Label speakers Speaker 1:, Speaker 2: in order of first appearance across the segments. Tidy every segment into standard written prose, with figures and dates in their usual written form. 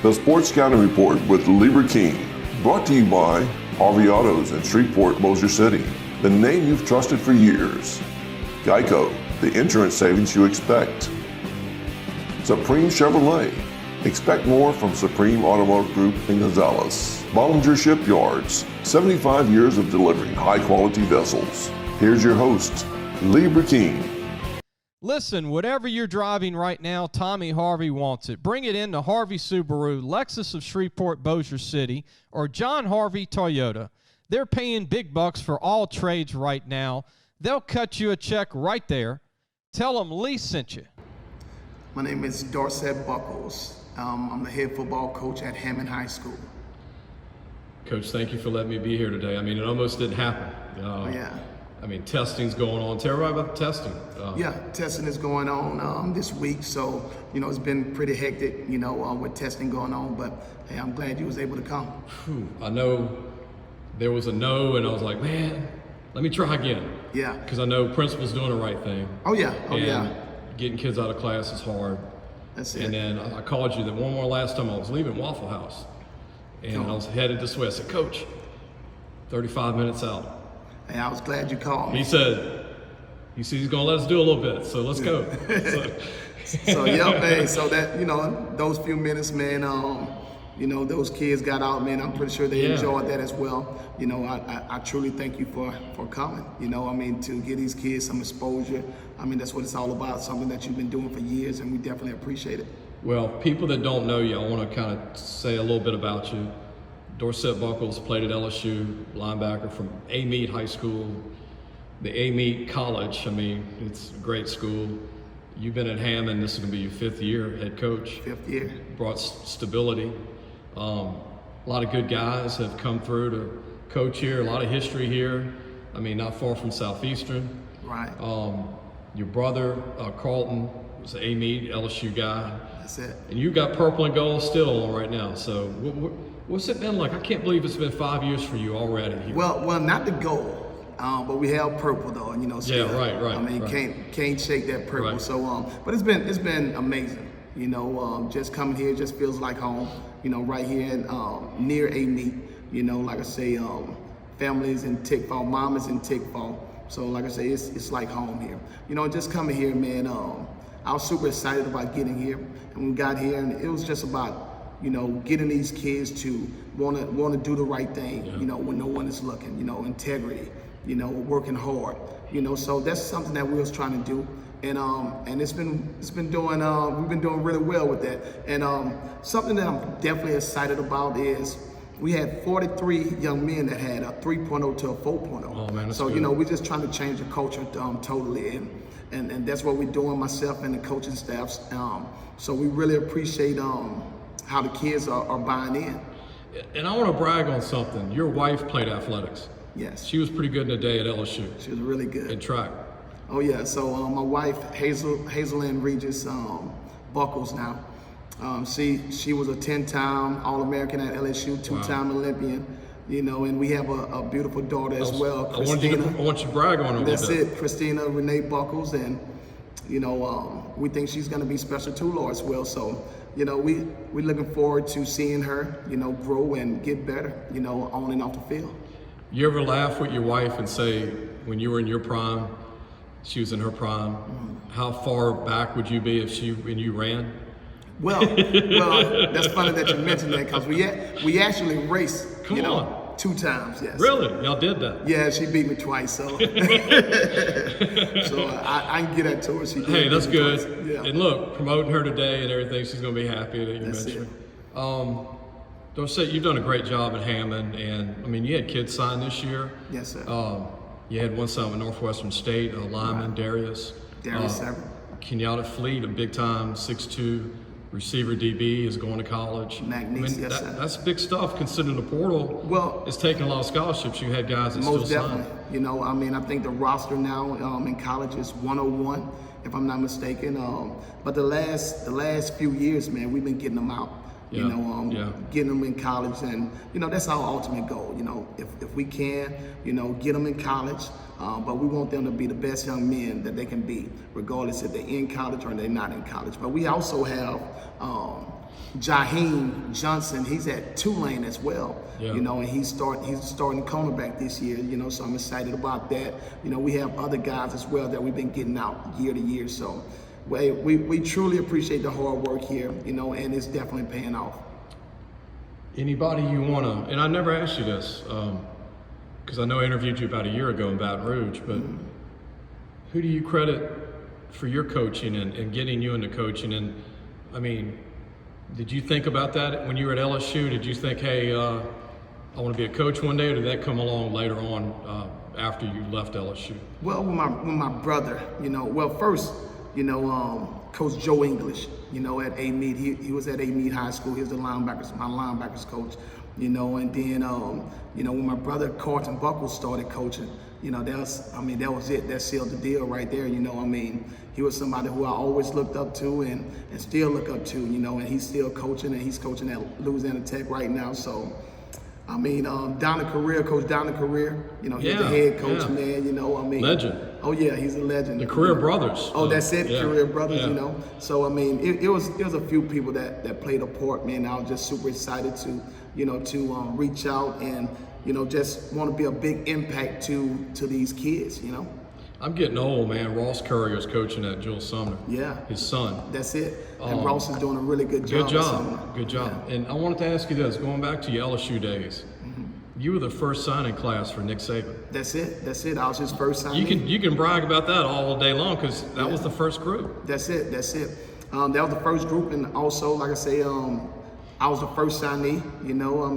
Speaker 1: The Sports Scouting Report with Lieber King, brought to you by Harvey Autos in Shreveport, Bossier City, the name you've trusted for years. Geico, the insurance savings you expect. Supreme Chevrolet, expect more from Supreme Automotive Group in Gonzales. Bollinger Shipyards, 75 years of delivering high-quality vessels. Here's your host, Lieber King.
Speaker 2: Listen, whatever you're driving right now, Tommy Harvey wants it. Bring it in to Harvey Subaru, Lexus of Shreveport, Bossier City, or John Harvey Toyota. They're paying big bucks for all trades right now. They'll cut you a check right there. Tell them Lee sent you.
Speaker 3: My name is Dorsett Buckels. I'm the head football coach at Hammond High School.
Speaker 4: Coach, thank you for letting me be here today. I mean, it almost didn't happen.
Speaker 3: Yeah.
Speaker 4: I mean, testing's going on. Tell everybody about the testing.
Speaker 3: Yeah, testing is going on this week. So, it's been pretty hectic, with testing going on. But, hey, I'm glad you was able to come.
Speaker 4: I know there was a no, and I was like, man, let me try again.
Speaker 3: Yeah.
Speaker 4: Because I know principal's doing the right thing.
Speaker 3: Oh, yeah.
Speaker 4: Getting kids out of class is hard.
Speaker 3: That's it.
Speaker 4: And then I called you one more last time I was leaving Waffle House. And I was headed this way. I said, Coach, 35 minutes out.
Speaker 3: Hey, I was glad you called me.
Speaker 4: He said he's going to let us do a little bit, so let's go.
Speaker 3: So yeah, man. So that those few minutes, man. Those kids got out, man. I'm pretty sure they enjoyed that as well. I truly thank you for coming. To get these kids some exposure. That's what it's all about. Something that you've been doing for years, and we definitely appreciate it.
Speaker 4: Well, people that don't know you, I want to kind of say a little bit about you. Dorsett Buckels played at LSU, linebacker from Amite High School, the Amite College. It's a great school. You've been at Hammond. This is going to be your 5th year head coach.
Speaker 3: 5th year.
Speaker 4: Brought stability. A lot of good guys have come through to coach here. A lot of history here. Not far from Southeastern.
Speaker 3: Right.
Speaker 4: Your brother, Carlton, was an Amite LSU guy.
Speaker 3: That's it.
Speaker 4: And you got purple and gold still on right now. So what's it been like? I can't believe it's been 5 years for you already here.
Speaker 3: Well, not the gold, but we have purple though. Still.
Speaker 4: Yeah, right.
Speaker 3: Can't shake that purple.
Speaker 4: Right.
Speaker 3: So, but it's been amazing. Just coming here just feels like home. Right here in, near Amite. Like I say, families in Tickfall, mom is in Tickfall. So, like I say, it's like home here. Just coming here, man. I was super excited about getting here, and we got here, and it was just about getting these kids to want to do the right thing, when no one is looking, integrity, working hard, so that's something that we was trying to do. And it's been doing, we've been doing really well with that. And something that I'm definitely excited about is we had 43 young men that had a 3.0 to a 4.0.
Speaker 4: Oh, man, that's
Speaker 3: so,
Speaker 4: good.
Speaker 3: we're just trying to change the culture totally. And that's what we're doing, myself and the coaching staffs. So we really appreciate how the kids are buying in.
Speaker 4: And I want to brag on something. Your wife played athletics.
Speaker 3: Yes.
Speaker 4: She was pretty good in the day at LSU.
Speaker 3: She was really good.
Speaker 4: In track.
Speaker 3: Oh yeah, so my wife, Hazel Ann Regis Buckels now. She was a 10-time All-American at LSU, 2-time Olympian. And we have a beautiful daughter as well, Christina.
Speaker 4: I want you to brag on her.
Speaker 3: That's it, Christina Renee Buckels, and we think she's going to be special too, Lord, as well. So, we're looking forward to seeing her, grow and get better, on and off the field.
Speaker 4: You ever laugh with your wife and say, when you were in your prime, she was in her prime, how far back would you be if you ran?
Speaker 3: Well, that's funny that you mentioned that, because we actually raced, 2 times, yes.
Speaker 4: Really? Y'all did that?
Speaker 3: Yeah, she beat me twice, so so I can get that to her. She did.
Speaker 4: Hey, that's good.
Speaker 3: Twice. Yeah.
Speaker 4: And look, promoting her today and everything, she's going to be happy that you mentioned her. Dorsett, you've done a great job at Hammond, and you had kids sign this year.
Speaker 3: Yes, sir.
Speaker 4: You had one sign with Northwestern State, a lineman, Darius. Kenyatta Fleet, a big-time 6'2" receiver DB, is going to college.
Speaker 3: Yes, sir.
Speaker 4: That's big stuff, considering the portal is taking a lot of scholarships. You had guys that still sign.
Speaker 3: Most definitely. I think the roster now in college is 101, if I'm not mistaken. But the last few years, man, we've been getting them out. Getting them in college, and that's our ultimate goal. If we can, get them in college, but we want them to be the best young men that they can be, regardless if they're in college or they're not in college. But we also have Jaheim Johnson, he's at Tulane as well.
Speaker 4: Yeah.
Speaker 3: You know, and he's starting cornerback this year, you know, so I'm excited about that. You know, we have other guys as well that we've been getting out year to year. So we truly appreciate the hard work here, you know, and it's definitely paying off.
Speaker 4: Anybody you want to, and I never asked you this, because I know I interviewed you about a year ago in Baton Rouge, but who do you credit for your coaching and getting you into coaching? And I mean, did you think about that when you were at LSU? Did you think, hey, I want to be a coach one day, or did that come along later on after you left LSU?
Speaker 3: Well, with my brother, you know, well, first, you know, Coach Joe English, you know, at A-Mead, he was at A-Mead High School. He was my linebackers coach, you know, and then, you know, when my brother Carlton Buckels started coaching, you know, that was it. That sealed the deal right there, you know. I mean, he was somebody who I always looked up to and still look up to, you know, and he's still coaching, and he's coaching at Louisiana Tech right now. So, I mean, Coach Donna Career, you know, he's the head coach, man, you know, I mean.
Speaker 4: Legend.
Speaker 3: Oh, yeah, he's a legend.
Speaker 4: The Career Brothers.
Speaker 3: Oh, that's it,
Speaker 4: yeah.
Speaker 3: Career Brothers,
Speaker 4: Yeah.
Speaker 3: you know. So, I mean, it was a few people that played a part, man. I was just super excited to, you know, to reach out and, you know, just want to be a big impact to these kids, you know.
Speaker 4: I'm getting old, man. Ross Courier's coaching at Jules Sumner.
Speaker 3: Yeah.
Speaker 4: His son.
Speaker 3: That's it. And Ross is doing a really good job.
Speaker 4: Good job. Yeah. And I wanted to ask you this, going back to your LSU days, you were the first signing class for Nick Saban.
Speaker 3: That's it. I was his first signing.
Speaker 4: You can brag about that all day long, because that was the first group.
Speaker 3: That's it. That was the first group, and also, like I say, I was the first signee, you know. I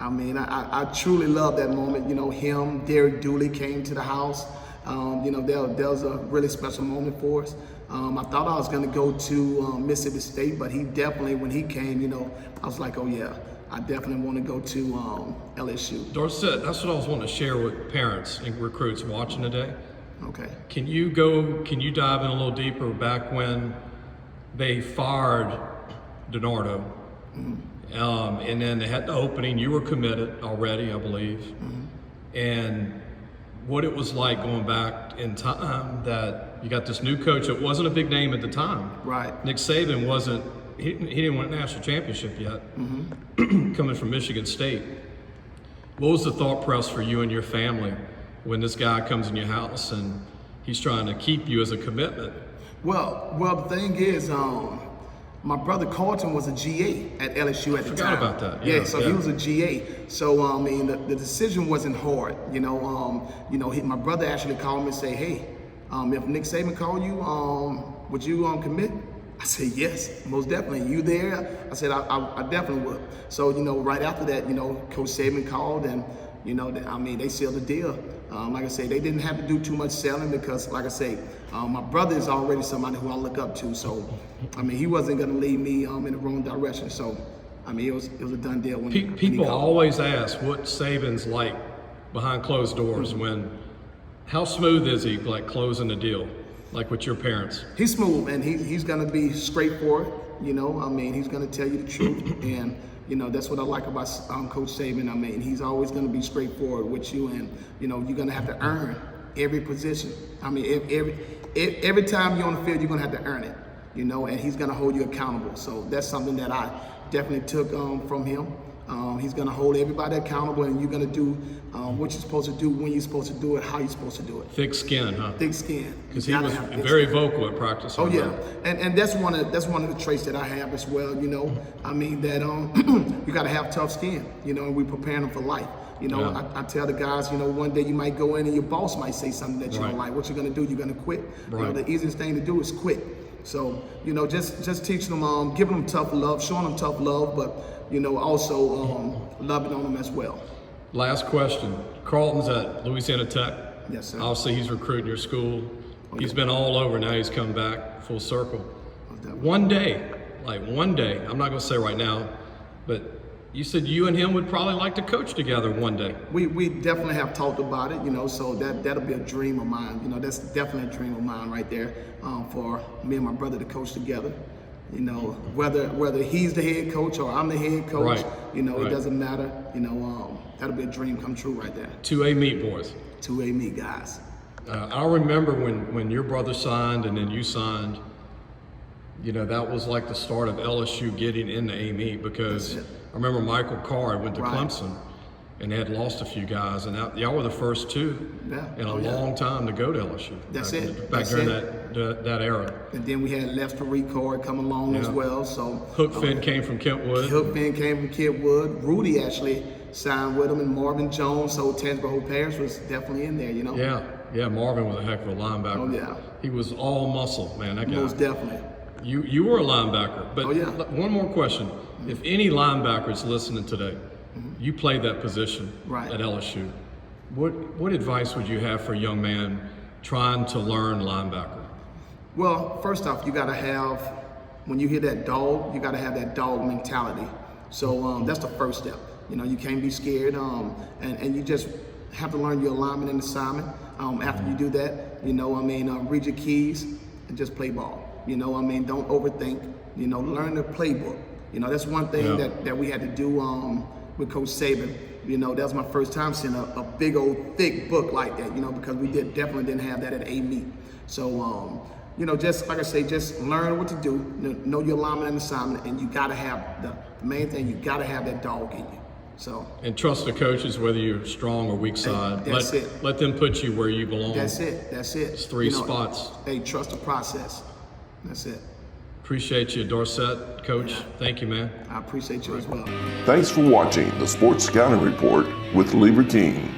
Speaker 3: mean, I truly love that moment. You know, him, Derek Dooley came to the house. You know, that was a really special moment for us. I thought I was going to go to Mississippi State, but he definitely, when he came, you know, I was like, oh yeah, I definitely want to go to LSU.
Speaker 4: Dorsett, that's what I was wanting to share with parents and recruits watching today.
Speaker 3: Okay.
Speaker 4: Can you dive in a little deeper back when they fired DiNardo? And then they had the opening. You were committed already, I believe. And what it was like going back in time that you got this new coach that wasn't a big name at the time.
Speaker 3: Right.
Speaker 4: Nick Saban wasn't, he didn't win a national championship yet, coming from Michigan State. What was the thought process for you and your family when this guy comes in your house and he's trying to keep you as a commitment?
Speaker 3: Well, the thing is, my brother Carlton was a GA at LSU at the time.
Speaker 4: I forgot about that.
Speaker 3: Yeah, so he was a GA. So I mean, the decision wasn't hard. You know, my brother actually called me and say, "Hey, if Nick Saban called you, would you commit?" I said, "Yes, most definitely. You there?" I said, "I definitely would." So you know, right after that, you know, Coach Saban called, and you know, they sealed the deal. Like I say, they didn't have to do too much selling because, like I say, my brother is already somebody who I look up to. So, I mean, he wasn't going to lead me in the wrong direction. So, I mean, it was a done deal. When
Speaker 4: people always ask what Saban's like behind closed doors. How smooth is he, like closing the deal, like with your parents?
Speaker 3: He's smooth, and he's going to be straightforward. You know, I mean, he's going to tell you the truth, and you know, that's what I like about Coach Saban. I mean, he's always going to be straightforward with you, and you know, you're going to have to earn every position. I mean, every time you're on the field, you're going to have to earn it. You know, and he's going to hold you accountable. So that's something that I definitely took from him. He's going to hold everybody accountable, and you're going to do what you're supposed to do, when you're supposed to do it, how you're supposed to do it.
Speaker 4: Thick skin, huh?
Speaker 3: Thick skin.
Speaker 4: Because he was very vocal at practice.
Speaker 3: Oh yeah, and that's one of the traits that I have as well. You know, I mean that you got to have tough skin. You know, and we prepare them for life. You know, I tell the guys, you know, one day you might go in and your boss might say something that you don't like. What you're going to do? You're going to quit. You know, the easiest thing to do is quit. So, you know, just teaching them, giving them tough love, showing them tough love, but, you know, also loving on them as well.
Speaker 4: Last question. Carlton's at Louisiana Tech.
Speaker 3: Yes, sir.
Speaker 4: Obviously, he's recruiting your school. He's been all over. Now he's come back full circle. One day, I'm not going to say right now, but you said you and him would probably like to coach together one day.
Speaker 3: We definitely have talked about it, you know, so that'll be a dream of mine. You know, that's definitely a dream of mine right there, for me and my brother to coach together. You know, whether he's the head coach or I'm the head coach, you know, it doesn't matter. You know, that'll be a dream come true right there.
Speaker 4: 2A meat boys.
Speaker 3: 2A meat guys.
Speaker 4: I remember when your brother signed and then you signed, you know, that was like the start of LSU getting into A-Meet, because I remember Michael Carr went to Clemson and they had lost a few guys, and y'all were the first two in a long time to go to LSU. Back during that era.
Speaker 3: And then we had Lester Record come along as well. So
Speaker 4: Hook Finn came from Kentwood.
Speaker 3: Hook Finn came from Kentwood. Rudy actually signed with him, and Marvin Jones. So Tangipahoa Parish was definitely in there, you know.
Speaker 4: Yeah, Marvin was a heck of a linebacker.
Speaker 3: Oh yeah.
Speaker 4: He was all muscle, man. That guy.
Speaker 3: Most definitely.
Speaker 4: You were a linebacker, but one more question: if any linebacker is listening today, you played that position at LSU. What advice would you have for a young man trying to learn linebacker?
Speaker 3: Well, first off, you got to have, when you hear that dog, you got to have that dog mentality. So that's the first step. You know, you can't be scared, and you just have to learn your alignment and assignment. After you do that, you know, read your keys and just play ball. You know, don't overthink. You know, learn the playbook. You know, that's one thing that we had to do with Coach Saban. You know, that was my first time seeing a big old thick book like that. You know, because we definitely didn't have that at A-Meet. So, you know, just like I say, just learn what to do. Know your alignment and assignment, and you got to have the main thing. You got to have that dog in you. So. And
Speaker 4: trust the coaches, whether you're strong or weak side.
Speaker 3: That's it.
Speaker 4: Let them put you where you belong.
Speaker 3: That's it.
Speaker 4: It's three spots.
Speaker 3: Hey, trust the process. That's it.
Speaker 4: Appreciate you, Dorsett, Coach. Thank you, man.
Speaker 3: I appreciate you as well.
Speaker 1: Thanks for watching the Sports Scouting Report with Lieber King.